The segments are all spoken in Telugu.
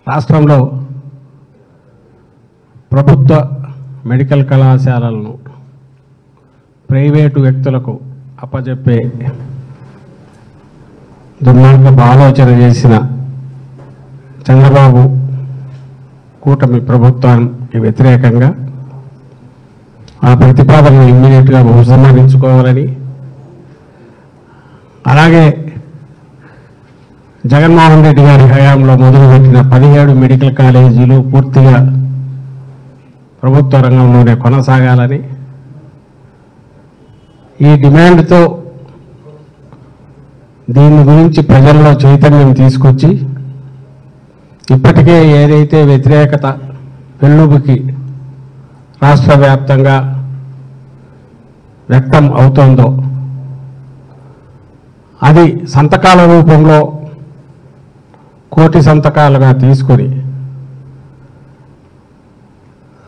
రాష్ట్రంలో ప్రభుత్వ మెడికల్ కళాశాలలను ప్రైవేటు వ్యక్తులకు అప్పజెప్పే దుర్మార్గపు ఆలోచన చేసిన చంద్రబాబు కూటమి ప్రభుత్వానికి వ్యతిరేకంగా ఆ ప్రతిపాదనను ఇమ్మీడియట్గా ఉపసంహరించుకోవాలని, అలాగే జగన్మోహన్ రెడ్డి గారి హయాంలో మొదలుపెట్టిన 17 మెడికల్ కాలేజీలు పూర్తిగా ప్రభుత్వ రంగంలోనే కొనసాగాలని, ఈ డిమాండ్తో దీని గురించి ప్రజల్లో చైతన్యం తీసుకొచ్చి ఇప్పటికే ఏదైతే వ్యతిరేకత పెళ్ళుబుకి రాష్ట్ర వ్యాప్తంగా వ్యక్తం అవుతోందో అది సంతకాల రూపంలో కోటి సంతకాలుగా తీసుకొని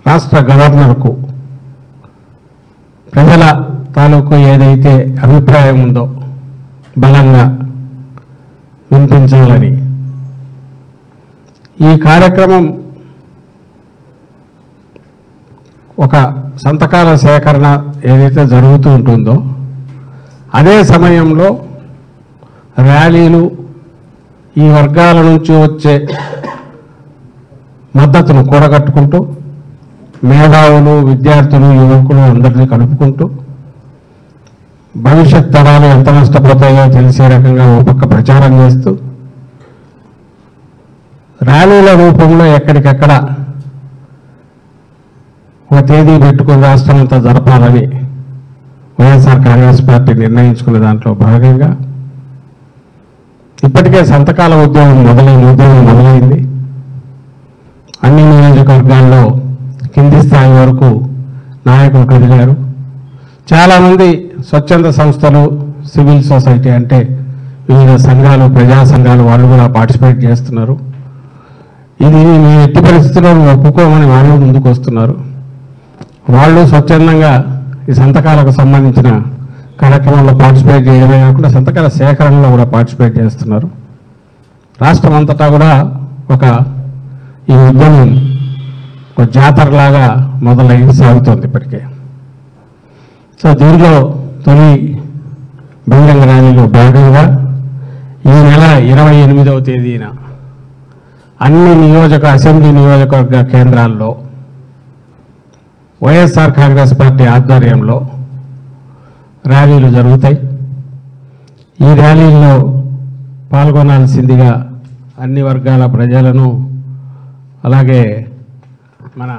రాష్ట్ర గవర్నర్కు ప్రజల తాలూకు ఏదైతే అభిప్రాయం ఉందో బలంగా వినిపించాలని ఈ కార్యక్రమం ఒక సంతకాల సేకరణ ఏదైతే జరుగుతూ ఉంటుందో అదే సమయంలో ర్యాలీలు ఈ వర్గాల నుంచి వచ్చే మద్దతును కూడగట్టుకుంటూ మేధావులు, విద్యార్థులు, యువకులు అందరినీ కలుపుకుంటూ భవిష్యత్ తరాలు ఎంత నష్టపోతాయో తెలిసే రకంగా ఒక పక్క ప్రచారం చేస్తూ ర్యాలీల రూపంలో ఎక్కడికెక్కడ ఒక తేదీ పెట్టుకుని రాష్ట్రం అంతా జరపాలని వైఎస్ఆర్ కాంగ్రెస్ పార్టీ నిర్ణయించుకున్న దాంట్లో భాగంగా ఇప్పటికే సంతకాల ఉద్యమం మొదలైంది. అన్ని నియోజకవర్గాల్లో కింది స్థాయి వరకు నాయకులు పెరిగారు. చాలామంది స్వచ్ఛంద సంస్థలు, సివిల్ సొసైటీ అంటే వివిధ సంఘాలు, ప్రజా సంఘాలు వాళ్ళు కూడా పార్టిసిపేట్ చేస్తున్నారు. ఇది మీ ఎట్టి పరిస్థితుల్లో ఒప్పుకోమని వాళ్ళు ముందుకు వస్తున్నారు. వాళ్ళు స్వచ్ఛందంగా ఈ సంతకాలకు సంబంధించిన కార్యక్రమంలో పార్టిసిపేట్ చేయడమే కాకుండా సంతకాల సేకరణలో కూడా పార్టిసిపేట్ చేస్తున్నారు. రాష్ట్రం అంతటా కూడా ఈ ఉద్యమం ఒక జాతరలాగా మొదలై సాగుతోంది ఇప్పటికే. సో దీంట్లో తొలి బహిరంగ ర్యాలీలో భాగంగా ఈ నెల 28వ తేదీన అన్ని అసెంబ్లీ నియోజకవర్గ కేంద్రాల్లో వైఎస్ఆర్ కాంగ్రెస్ పార్టీ ఆధ్వర్యంలో ర్యాలీలు జరుగుతాయి. ఈ ర్యాలీల్లో పాల్గొనాల్సిందిగా అన్ని వర్గాల ప్రజలను, అలాగే మన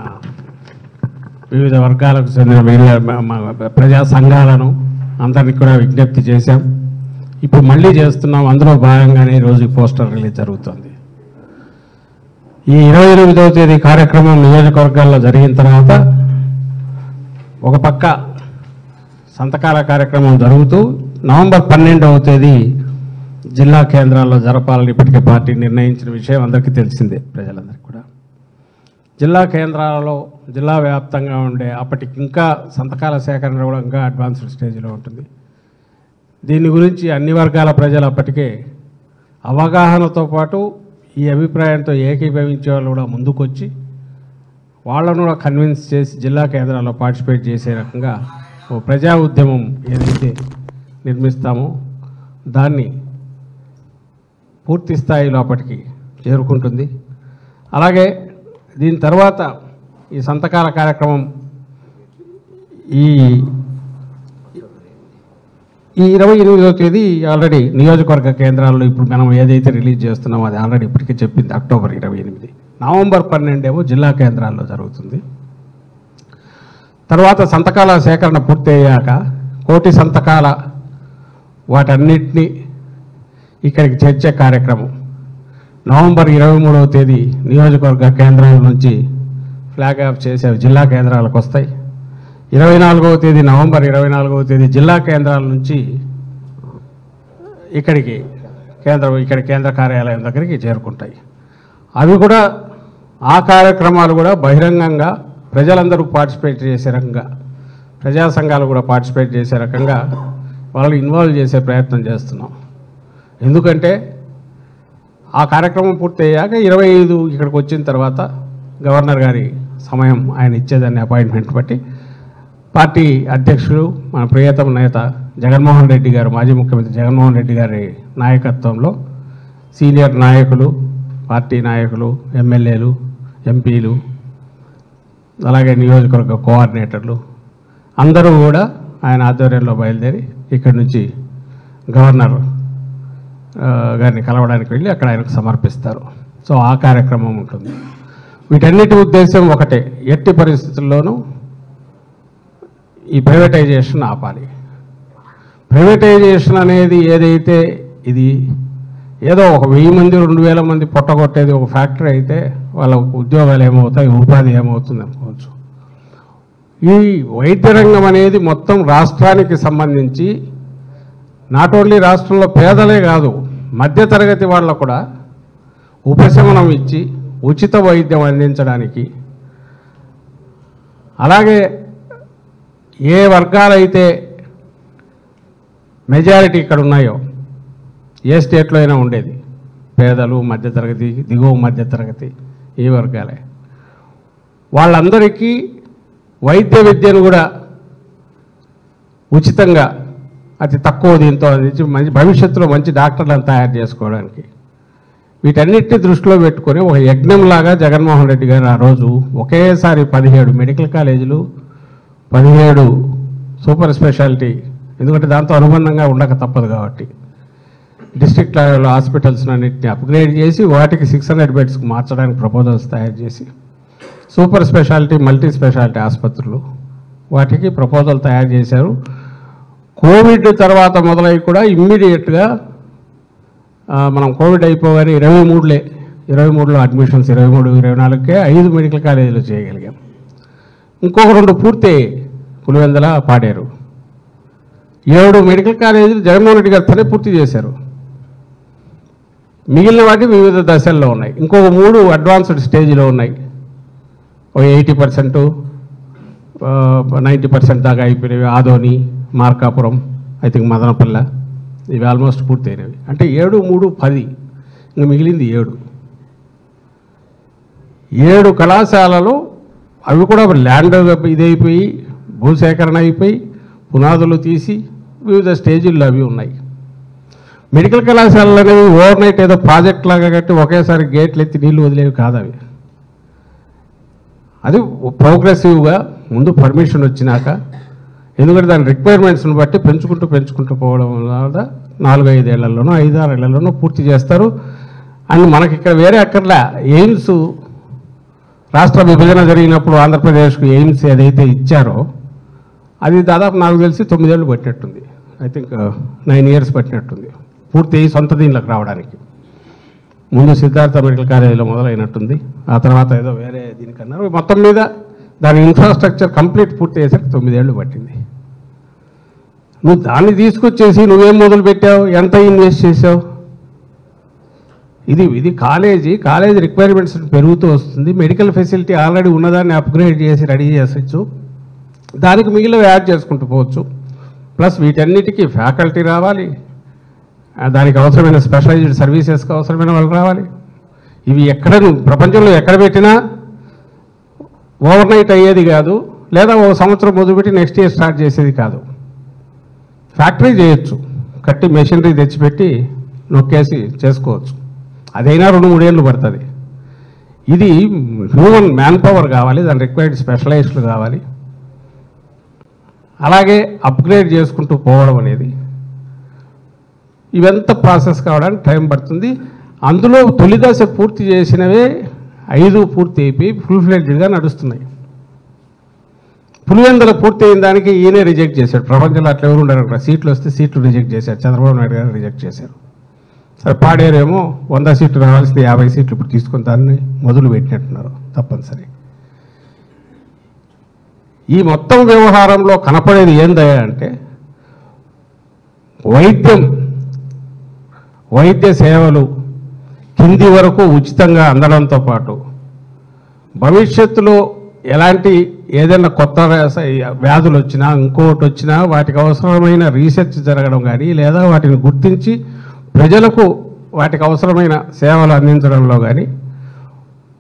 వివిధ వర్గాలకు చెందిన ప్రజా సంఘాలను అందరికీ కూడా విజ్ఞప్తి చేశాం. ఇప్పుడు మళ్ళీ చేస్తున్నాం. అందులో భాగంగానే ఈరోజు పోస్టర్ రిలీజ్ జరుగుతుంది. ఈ 28వ తేదీ కార్యక్రమం నియోజకవర్గాల్లో జరిగిన తర్వాత ఒక పక్క సంతకాల కార్యక్రమం జరుగుతూ నవంబర్ 12వ తేదీ జిల్లా కేంద్రాల్లో జరపాలని ఇప్పటికే పార్టీ నిర్ణయించిన విషయం అందరికీ తెలిసిందే, ప్రజలందరికీ కూడా. జిల్లా కేంద్రాలలో జిల్లా వ్యాప్తంగా ఉండే అప్పటికి ఇంకా సంతకాల సేకరణ కూడా ఇంకా అడ్వాన్స్డ్ స్టేజ్లో ఉంటుంది. దీని గురించి అన్ని వర్గాల ప్రజలు అప్పటికే అవగాహనతో పాటు ఈ అభిప్రాయంతో ఏకీభవించే వాళ్ళు కూడా ముందుకొచ్చి వాళ్ళను కూడా కన్విన్స్ చేసి జిల్లా కేంద్రాల్లో పార్టిసిపేట్ చేసే రకంగా ఓ ప్రజా ఉద్యమం ఏదైతే నిర్మిస్తామో దాన్ని పూర్తి స్థాయిలో అప్పటికి చేరుకుంటుంది. అలాగే దీని తర్వాత ఈ సంతకాల కార్యక్రమం ఈ 28వ తేదీ ఆల్రెడీ నియోజకవర్గ కేంద్రాల్లో ఇప్పుడు మనం ఏదైతే రిలీజ్ చేస్తున్నామో అది ఆల్రెడీ ఇప్పటికే చెప్పింది, అక్టోబర్ 28. నవంబర్ 12 జిల్లా కేంద్రాల్లో జరుగుతుంది. తర్వాత సంతకాల సేకరణ పూర్తి అయ్యాక కోటి సంతకాల వాటన్నిటినీ ఇక్కడికి చేర్చే కార్యక్రమం నవంబర్ 23వ తేదీ నియోజకవర్గ కేంద్రాల నుంచి ఫ్లాగ్ ఆఫ్ చేసే జిల్లా కేంద్రాలకు వస్తాయి. 24వ తేదీ నవంబర్ 24వ తేదీ జిల్లా కేంద్రాల నుంచి ఇక్కడ కేంద్ర కార్యాలయం దగ్గరికి చేరుకుంటాయి. అవి కూడా ఆ కార్యక్రమాలు కూడా బహిరంగంగా ప్రజలందరూ పార్టిసిపేట్ చేసే రకంగా, ప్రజా సంఘాలు కూడా పార్టిసిపేట్ చేసే రకంగా వాళ్ళు ఇన్వాల్వ్ చేసే ప్రయత్నం చేస్తున్నాం. ఎందుకంటే ఆ కార్యక్రమం పూర్తయ్యాక 25 ఇక్కడికి వచ్చిన తర్వాత గవర్నర్ గారి సమయం ఆయన ఇచ్చేదాన్ని అపాయింట్మెంట్ బట్టి పార్టీ అధ్యక్షులు మన ప్రియతమ నేత జగన్మోహన్ రెడ్డి గారు, మాజీ ముఖ్యమంత్రి జగన్మోహన్ రెడ్డి గారి నాయకత్వంలో సీనియర్ నాయకులు, పార్టీ నాయకులు, ఎమ్మెల్యేలు, ఎంపీలు, అలాగే నియోజకవర్గ కోఆర్డినేటర్లు అందరూ కూడా ఆయన ఆధ్వర్యంలో బయలుదేరి ఇక్కడి నుంచి గవర్నర్ గారిని కలవడానికి వెళ్ళి అక్కడ ఆయనకు సమర్పిస్తారు. సో ఆ కార్యక్రమం ఉంటుంది. వీటన్నిటి ఉద్దేశం ఒకటే, ఎట్టి పరిస్థితుల్లోనూ ఈ ప్రైవేటైజేషన్ ఆపాలి. ప్రైవేటైజేషన్ అనేది ఏదైతే ఇది ఏదో ఒక 1000 మంది 2000 మంది పొట్టగొట్టేది ఒక ఫ్యాక్టరీ అయితే వాళ్ళ ఉద్యోగాలు ఏమవుతాయి, ఉపాధి ఏమవుతుంది అనుకోవచ్చు. ఈ వైద్య రంగం అనేది మొత్తం రాష్ట్రానికి సంబంధించి నాట్ ఓన్లీ రాష్ట్రంలో పేదలే కాదు, మధ్యతరగతి వాళ్ళకు కూడా ఉపశమనం ఇచ్చి ఉచిత వైద్యం అందించడానికి, అలాగే ఏ వర్గాలైతే మెజారిటీ ఇక్కడ ఉన్నాయో, ఏ స్టేట్లో అయినా ఉండేది పేదలు, మధ్యతరగతి, దిగువ మధ్యతరగతి, ఈ వర్గాలే, వాళ్ళందరికీ వైద్య విద్యను కూడా ఉచితంగా అతి తక్కువ దీంతో అందించి మంచి భవిష్యత్తులో మంచి డాక్టర్లను తయారు చేసుకోవడానికి, వీటన్నిటిని దృష్టిలో పెట్టుకొని ఒక యజ్ఞంలాగా జగన్మోహన్ రెడ్డి గారు ఆ రోజు ఒకేసారి 17 మెడికల్ కాలేజీలు, 17 సూపర్ స్పెషాలిటీ, ఎందుకంటే దాంతో అనుబంధంగా ఉండక తప్పదు కాబట్టి డిస్ట్రిక్ట్ లెవెల్ హాస్పిటల్స్ అన్నింటినీ అప్గ్రేడ్ చేసి వాటికి 600 బెడ్స్కి మార్చడానికి ప్రపోజల్స్ తయారు చేసి, సూపర్ స్పెషాలిటీ, మల్టీ స్పెషాలిటీ ఆసుపత్రులు వాటికి ప్రపోజల్ తయారు చేశారు. కోవిడ్ తర్వాత మొదలై కూడా ఇమ్మీడియట్గా మనం కోవిడ్ అయిపోగానే 23లో అడ్మిషన్స్ 23-24కే 5 మెడికల్ కాలేజీలు చేయగలిగాం. ఇంకొక 2 పూర్తి పులివెందుల, పాడేరు, 7 మెడికల్ కాలేజీలు జగన్మోహన్ రెడ్డి గారితోనే పూర్తి చేశారు. మిగిలిన వాటి వివిధ దశల్లో ఉన్నాయి. ఇంకొక 3 అడ్వాన్స్డ్ స్టేజ్లో ఉన్నాయి. ఒక 80%, 90% దాకా అయిపోయినవి. ఆదోని, మార్కాపురం, ఐ థింక్ మదనపల్లె, ఇవి ఆల్మోస్ట్ పూర్తయినవి. అంటే 7, 3, 10, ఇంకా మిగిలింది 7 కళాశాలలు. అవి కూడా ల్యాండ్ ఇదైపోయి, భూసేకరణ అయిపోయి, పునాదులు తీసి వివిధ స్టేజీల్లో అవి ఉన్నాయి. మెడికల్ కళాశాలలు అనేవి ఓవర్ నైట్ ఏదో ప్రాజెక్ట్ లాగా కట్టి ఒకేసారి గేట్లు ఎత్తి నీళ్లు వదిలేవి కాదు. అవి అది ప్రోగ్రెసివ్గా ముందు పర్మిషన్ వచ్చినాక, ఎందుకంటే దాని రిక్వైర్మెంట్స్ని బట్టి పెంచుకుంటూ పోవడం వల్ల 4-5 ఏళ్లలోనో 5-6 ఏళ్లలోనో పూర్తి చేస్తారు. అండ్ మనకి ఇక్కడ వేరే అక్కర్లా, ఎయిమ్స్ రాష్ట్ర విభజన జరిగినప్పుడు ఆంధ్రప్రదేశ్కు ఎయిమ్స్ ఏదైతే ఇచ్చారో అది దాదాపు నాకు తెలిసి 9 ఏళ్ళు పట్టినట్టుంది. ఐ థింక్ 9 ఇయర్స్ పట్టినట్టుంది పూర్తి అయ్యి సొంత దీనిలోకి రావడానికి. ముందు సిద్ధార్థ మెడికల్ కాలేజీలో మొదలైనట్టుంది, ఆ తర్వాత ఏదో వేరే దీనికన్నారు. మొత్తం మీద దాని ఇన్ఫ్రాస్ట్రక్చర్ కంప్లీట్ పూర్తి అయ్యేసరికి 9 ఏళ్ళు పట్టింది. నువ్వు దాన్ని తీసుకొచ్చేసి నువ్వేం మొదలు పెట్టావు, ఎంత ఇన్వెస్ట్ చేసావు? ఇది కాలేజీ రిక్వైర్మెంట్స్ పెరుగుతూ వస్తుంది. మెడికల్ ఫెసిలిటీ ఆల్రెడీ ఉన్నదాన్ని అప్గ్రేడ్ చేసి రెడీ చేసచ్చు, దానికి మిగిలిన యాడ్ చేసుకుంటూ పోవచ్చు. ప్లస్ వీటన్నిటికీ ఫ్యాకల్టీ రావాలి, దానికి అవసరమైన స్పెషలైజ్డ్ సర్వీసెస్కి అవసరమైన వాళ్ళు రావాలి. ఇవి ఎక్కడ ప్రపంచంలో ఎక్కడ పెట్టినా ఓవర్ నైట్ అయ్యేది కాదు, లేదా ఒక సంవత్సరం మొదలుపెట్టి నెక్స్ట్ ఇయర్ స్టార్ట్ చేసేది కాదు. ఫ్యాక్టరీ చేయొచ్చు, కట్టి మెషినరీ తెచ్చిపెట్టి నొక్కేసి చేసుకోవచ్చు. అదైనా 2-3 ఏళ్ళు పడుతుంది. ఇది హ్యూమన్ మ్యాన్ పవర్ కావాలి, దాని రిక్వైర్డ్ స్పెషలైజ్డ్లు కావాలి. అలాగే అప్గ్రేడ్ చేసుకుంటూ పోవడం అనేది ఇవంతా ప్రాసెస్ కావడానికి టైం పడుతుంది. అందులో తొలి దశ పూర్తి చేసినవే 5 పూర్తి అయిపోయి ఫుల్ ఫ్లెడ్జ్డ్గా నడుస్తున్నాయి. పులివెందుల పూర్తి అయిన దానికి ఈయనే రిజెక్ట్ చేశాడు. ప్రపంచంలో అట్లా ఎవరు ఉండరు. అక్కడ సీట్లు వస్తే సీట్లు రిజెక్ట్ చేశారు, చంద్రబాబు నాయుడు గారు రిజెక్ట్ చేశారు. సరే, పాడేరేమో 100 సీట్లు రావాల్సింది 50 సీట్లు ఇప్పుడు తీసుకొని దాన్ని మొదలు పెట్టినట్టున్నారు తప్పనిసరి. ఈ మొత్తం వ్యవహారంలో కనపడేది ఏందయ్యా అంటే వైద్య సేవలు కింది వరకు ఉచితంగా అందడంతో పాటు భవిష్యత్తులో ఎలాంటి ఏదైనా కొత్త వ్యాధులు వచ్చినా ఇంకోటి వచ్చినా వాటికి అవసరమైన రీసెర్చ్ జరగడం కానీ, లేదా వాటిని గుర్తించి ప్రజలకు వాటికి అవసరమైన సేవలు అందించడంలో కానీ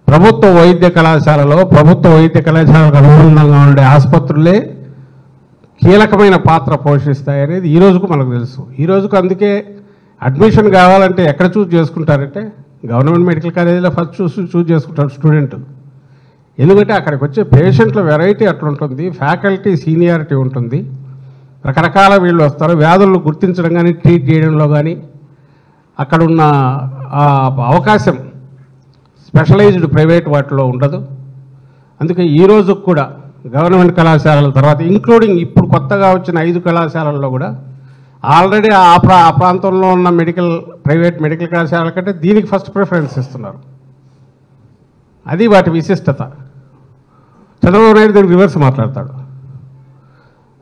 ప్రభుత్వ వైద్య కళాశాలలో ప్రభుత్వ వైద్య కళాశాలకు అనుబంధంగా ఉండే ఆసుపత్రులే కీలకమైన పాత్ర పోషిస్తాయనేది ఈ రోజుకు మనకు తెలుసు. ఈ రోజుకు అందుకే అడ్మిషన్ కావాలంటే ఎక్కడ చూస్ చేసుకుంటారంటే గవర్నమెంట్ మెడికల్ కాలేజీలో ఫస్ట్ చూస్ చేసుకుంటారు స్టూడెంట్. ఎందుకంటే అక్కడికి వచ్చే పేషెంట్ల వెరైటీ అట్లుంటుంది, ఫ్యాకల్టీ సీనియారిటీ ఉంటుంది, రకరకాల వీళ్ళు వస్తారు. వ్యాధులను గుర్తించడం కానీ ట్రీట్ చేయడంలో కానీ అక్కడున్న అవకాశం స్పెషలైజ్డ్ ప్రైవేట్ వాటిలో ఉండదు. అందుకే ఈ రోజు కూడా గవర్నమెంట్ కళాశాలల తర్వాత ఇంక్లూడింగ్ ఇప్పుడు కొత్తగా వచ్చిన 5 కళాశాలల్లో కూడా ఆల్రెడీ ఆ ప్రాంతంలో ఉన్న ప్రైవేట్ మెడికల్ కళాశాలల కంటే దీనికి ఫస్ట్ ప్రిఫరెన్స్ ఇస్తున్నారు. అది వాటి విశిష్టత. చంద్రబాబు నాయుడు దీనికి రివర్స్ మాట్లాడతాడు.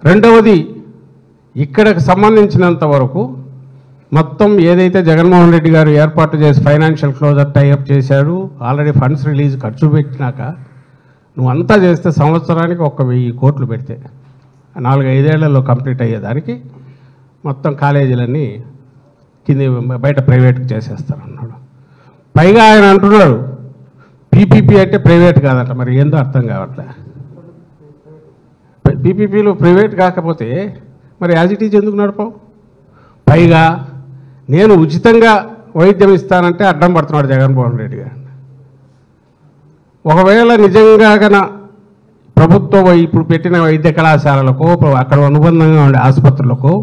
రెండవది, ఇక్కడికి సంబంధించినంత వరకు మొత్తం ఏదైతే జగన్మోహన్ రెడ్డి గారు ఏర్పాటు చేసి ఫైనాన్షియల్ క్లోజర్ టైఅప్ చేశాడు, ఆల్రెడీ ఫండ్స్ రిలీజ్ ఖర్చు పెట్టినాక నువ్వు అంతా చేస్తే సంవత్సరానికి 1,000 కోట్లు పెడితే 4-5 ఏళ్లలో కంప్లీట్ అయ్యేదానికి మొత్తం కాలేజీలన్నీ కింది బయట ప్రైవేట్కి చేసేస్తారన్నాడు. పైగా ఆయన అంటున్నాడు పీపీపీ అంటే ప్రైవేట్ కాదంట. మరి ఏందో అర్థం కావట్లే. పీపీపీలు ప్రైవేట్ కాకపోతే మరి యాజ్ ఇట్ ఈజ్ ఎందుకు నడపవు? పైగా నేను ఉచితంగా వైద్యం ఇస్తానంటే అడ్డం పడుతున్నాడు జగన్మోహన్ రెడ్డి గారు. ఒకవేళ నిజంగా కన ప్రభుత్వ ఇప్పుడు పెట్టిన వైద్య కళాశాలలకు అక్కడ అనుబంధంగా ఉండే ఆసుపత్రులకు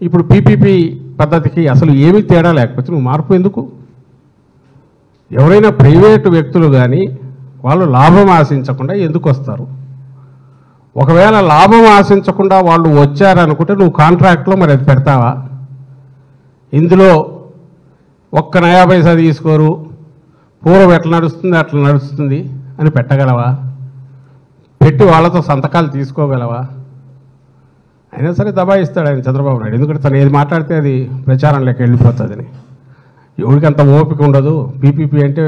ఇప్పుడు పీపీపీ పద్ధతికి అసలు ఏమీ తేడా లేకపోతే నువ్వు మార్పు ఎందుకు? ఎవరైనా ప్రైవేటు వ్యక్తులు కానీ వాళ్ళు లాభం ఆశించకుండా ఎందుకు వస్తారు? ఒకవేళ లాభం ఆశించకుండా వాళ్ళు వచ్చారనుకుంటే నువ్వు కాంట్రాక్ట్లో మరి అది పెడతావా? ఇందులో ఒక్క నయా పైసా తీసుకోరు, పూర్వం ఎట్లా నడుస్తుంది అట్లా నడుస్తుంది అని పెట్టగలవా? పెట్టి వాళ్ళతో సంతకాలు తీసుకోగలవా? అయినా సరే దబాయిస్తాడు ఆయన చంద్రబాబు నాయుడు. ఎందుకంటే తను ఏది మాట్లాడితే అది ప్రచారంలోకి వెళ్ళిపోతుందని. ఎవరికి అంత ఓపిక ఉండదు. పీపీపీ అంటే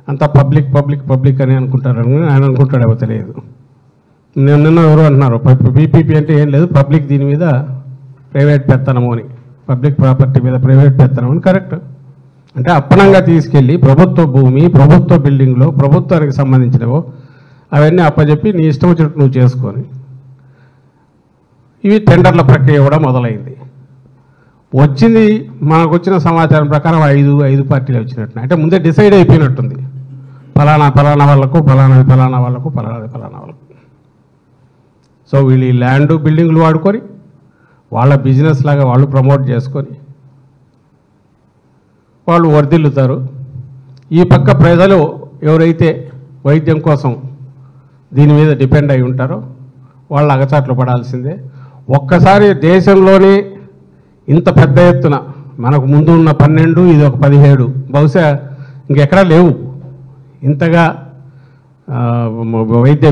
అంతా పబ్లిక్ అని అనుకుంటారని ఆయన అనుకుంటాడేమో తెలియదు. నిన్న ఎవరు అంటున్నారు పీపీపీ అంటే ఏం లేదు, పబ్లిక్ దీని మీద ప్రైవేట్ పెత్తనము అని, పబ్లిక్ ప్రాపర్టీ మీద ప్రైవేట్ పెత్తనం అని. కరెక్ట్. అంటే అప్పనంగా తీసుకెళ్ళి ప్రభుత్వ భూమి, ప్రభుత్వ బిల్డింగ్లో ప్రభుత్వానికి సంబంధించినవో అవన్నీ అప్పచెప్పి నీ ఇష్టం వచ్చినట్టు నువ్వు చేసుకొని ఇవి టెండర్ల ప్రక్రియ కూడా మొదలైంది. వచ్చింది మనకు వచ్చిన సమాచారం ప్రకారం 5 పార్టీలు వచ్చినట్టు. అంటే ముందే డిసైడ్ అయిపోయినట్టుంది, ఫలానా వాళ్ళకు, ఫలానా వాళ్ళకు. సో వీళ్ళు ఈ ల్యాండ్ బిల్డింగ్లు వాడుకొని వాళ్ళ బిజినెస్ లాగా వాళ్ళు ప్రమోట్ చేసుకొని వాళ్ళు వర్ధిల్లుతారు. ఈ పక్క ప్రజలు ఎవరైతే వైద్యం కోసం దీని మీద డిపెండ్ అయి ఉంటారో వాళ్ళు అగచాట్లు పడాల్సిందే. ఒక్కసారి దేశంలోనే ఇంత పెద్ద ఎత్తున మనకు ముందు ఉన్న 12, ఇది ఒక 17, బహుశా ఇంకెక్కడా లేవు ఇంతగా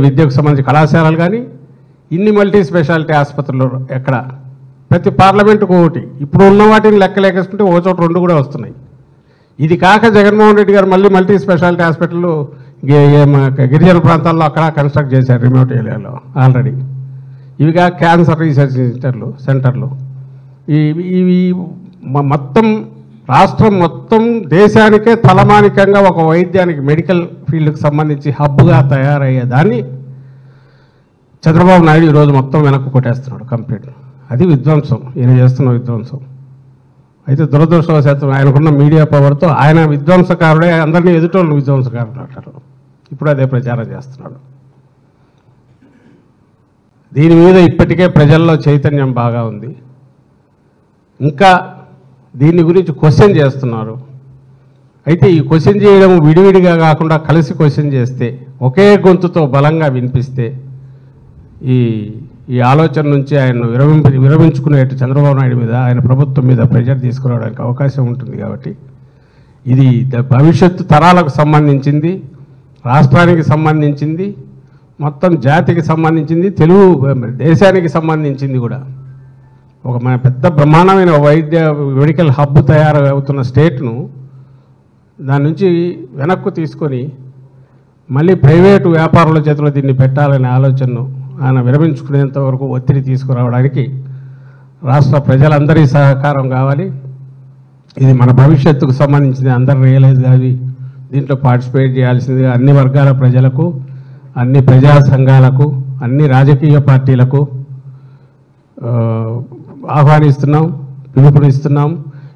విద్యకు సంబంధించి కళాశాలలు కానీ ఇన్ని మల్టీ స్పెషాలిటీ ఆసుపత్రులు ఎక్కడ. ప్రతి పార్లమెంటుకు ఒకటి. ఇప్పుడు ఉన్న వాటిని లెక్కలేకేసుకుంటే ఓ చోట 2 కూడా వస్తున్నాయి. ఇది కాక జగన్మోహన్ రెడ్డి గారు మళ్ళీ మల్టీ స్పెషాలిటీ హాస్పిటల్ గిరిజన ప్రాంతాల్లో అక్కడ కన్స్ట్రక్ట్ చేశారు, రిమోట్ ఏరియాలో ఆల్రెడీ. ఇవిగా క్యాన్సర్ రీసెర్చ్ సెంటర్లు ఇవి మొత్తం రాష్ట్రం మొత్తం దేశానికే తలమానికంగా ఒక వైద్యానికి మెడికల్ ఫీల్డ్కి సంబంధించి హబ్గా తయారయ్యేదాన్ని చంద్రబాబు నాయుడు ఈరోజు మొత్తం వెనక్కు కొట్టేస్తున్నాడు కంప్లీట్. అది విధ్వంసం, ఈయన చేస్తున్న విధ్వంసం. అయితే దురదృష్టవశాత్తు ఆయనకున్న మీడియా పవర్తో ఆయన విధ్వంసకారుడే, అందరినీ ఎదుటోళ్ళు విధ్వంసకారులు అంటారు. ఇప్పుడు అదే ప్రచారం చేస్తున్నాడు. దీని మీద ఇప్పటికే ప్రజల్లో చైతన్యం బాగా ఉంది. ఇంకా దీని గురించి క్వశ్చన్ చేస్తున్నారు. అయితే ఈ క్వశ్చన్ చేయడం విడివిడిగా కాకుండా కలిసి క్వశ్చన్ చేస్తే, ఒకే గొంతుతో బలంగా వినిపిస్తే ఈ ఆలోచన నుంచి ఆయన విరమించుకునేట్టు చంద్రబాబు నాయుడు మీద, ఆయన ప్రభుత్వం మీద ప్రెజర్ తీసుకురావడానికి అవకాశం ఉంటుంది. కాబట్టి ఇది భవిష్యత్తు తరాలకు సంబంధించింది, రాష్ట్రానికి సంబంధించింది, మొత్తం జాతికి సంబంధించింది, తెలుగు దేశానికి సంబంధించింది కూడా. ఒక మన పెద్ద బ్రహ్మాండమైన మెడికల్ హబ్ తయారవుతున్న స్టేట్ను దాని నుంచి వెనక్కు తీసుకొని మళ్ళీ ప్రైవేటు వ్యాపారుల చేతిలో దీన్ని పెట్టాలనే ఆలోచనను ఆయన విరమించుకునేంత వరకు ఒత్తిడి తీసుకురావడానికి రాష్ట్ర ప్రజలందరి సహకారం కావాలి. ఇది మన భవిష్యత్తుకు సంబంధించింది, అందరూ రియలైజ్ కాదు, దీంట్లో పార్టిసిపేట్ చేయాల్సిందిగా అన్ని వర్గాల ప్రజలకు, అన్ని ప్రజా సంఘాలకు, అన్ని రాజకీయ పార్టీలకు ఆహ్వానిస్తున్నాం, పిలుపునిస్తున్నాం.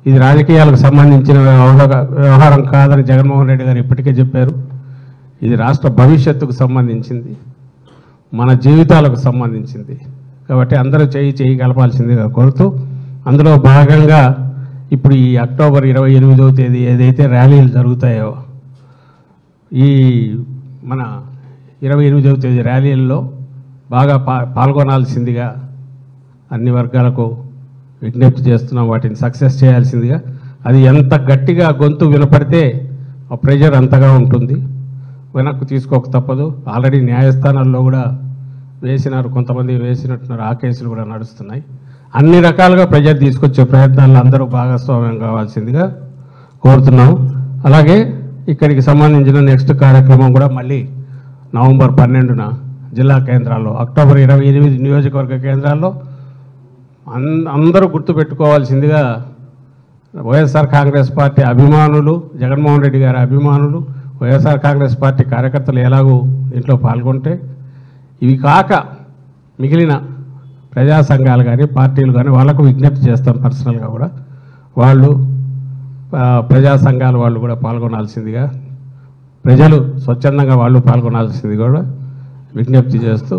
ఇది రాజకీయాలకు సంబంధించిన వ్యవహారం కాదని జగన్మోహన్ రెడ్డి గారు ఇప్పటికే చెప్పారు. ఇది రాష్ట్ర భవిష్యత్తుకు సంబంధించింది, మన జీవితాలకు సంబంధించింది. కాబట్టి అందరూ చేయి కలపాల్సిందిగా కోరుతూ, అందులో భాగంగా ఇప్పుడు ఈ అక్టోబర్ 28వ తేదీ ఏదైతే ర్యాలీలు జరుగుతాయో, ఈ మన 28వ తేదీ ర్యాలీల్లో బాగా పాల్గొనాల్సిందిగా అన్ని వర్గాలకు విజ్ఞప్తి చేస్తున్నాం. వాటిని సక్సెస్ చేయాల్సిందిగా, అది ఎంత గట్టిగా గొంతు వినపడితే ఆ ప్రెజర్ అంతగా ఉంటుంది, వెనక్కు తీసుకోక తప్పదు. ఆల్రెడీ న్యాయస్థానాల్లో కూడా వేసినారు, కొంతమంది వేసినట్టున్నారు, ఆ కేసులు కూడా నడుస్తున్నాయి. అన్ని రకాలుగా ప్రెజర్ తీసుకొచ్చే ప్రయత్నాల్లో అందరూ భాగస్వామ్యం కావాల్సిందిగా కోరుతున్నాం. అలాగే ఇక్కడికి సంబంధించిన నెక్స్ట్ కార్యక్రమం కూడా మళ్ళీ నవంబర్ 12న జిల్లా కేంద్రాల్లో, అక్టోబర్ 28 నియోజకవర్గ కేంద్రాల్లో అందరూ గుర్తుపెట్టుకోవాల్సిందిగా, వైఎస్ఆర్ కాంగ్రెస్ పార్టీ అభిమానులు, జగన్మోహన్ రెడ్డి గారి అభిమానులు, వైఎస్ఆర్ కాంగ్రెస్ పార్టీ కార్యకర్తలు ఎలాగూ దీంట్లో పాల్గొంటే, ఇవి కాక మిగిలిన ప్రజా సంఘాలు కానీ పార్టీలు కానీ వాళ్ళకు విజ్ఞప్తి చేస్తాం పర్సనల్గా కూడా, వాళ్ళు ప్రజా సంఘాల వాళ్ళు కూడా పాల్గొనాల్సిందిగా, ప్రజలు స్వచ్ఛందంగా వాళ్ళు పాల్గొనాల్సింది కూడా విజ్ఞప్తి చేస్తూ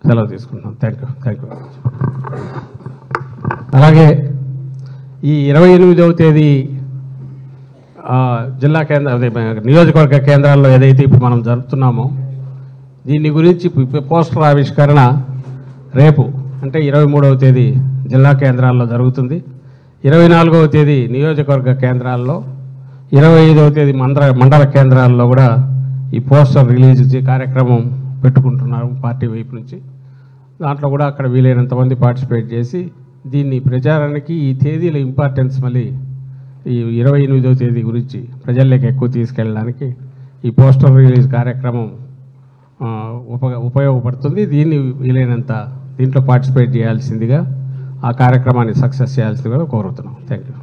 సెలవు తీసుకుంటున్నాం. Thank you. అలాగే ఈ 28వ తేదీ జిల్లా కేంద్ర నియోజకవర్గ కేంద్రాల్లో ఏదైతే ఇప్పుడు మనం జరుపుతున్నామో, దీని గురించి పోస్టర్ ఆవిష్కరణ రేపు అంటే 23వ తేదీ జిల్లా కేంద్రాల్లో జరుగుతుంది. 24వ తేదీ నియోజకవర్గ కేంద్రాల్లో, 25వ తేదీ మండల కేంద్రాల్లో కూడా ఈ పోస్టర్ రిలీజ్ కార్యక్రమం పెట్టుకుంటున్నారు పార్టీ వైపు నుంచి. దాంట్లో కూడా అక్కడ వీలైనంతమంది పార్టిసిపేట్ చేసి దీన్ని ప్రచారానికి, ఈ తేదీల ఇంపార్టెన్స్ మళ్ళీ ఈ 28వ తేదీ గురించి ప్రజల్లోకి ఎక్కువ తీసుకెళ్ళడానికి ఈ పోస్టర్ రిలీజ్ కార్యక్రమం ఉపయోగపడుతుంది. దీన్ని వీలైనంత దీంట్లో పార్టిసిపేట్ చేయాల్సిందిగా, ఆ కార్యక్రమాన్ని సక్సెస్ చేయాల్సిందిగా కోరుతున్నాం. Thank you.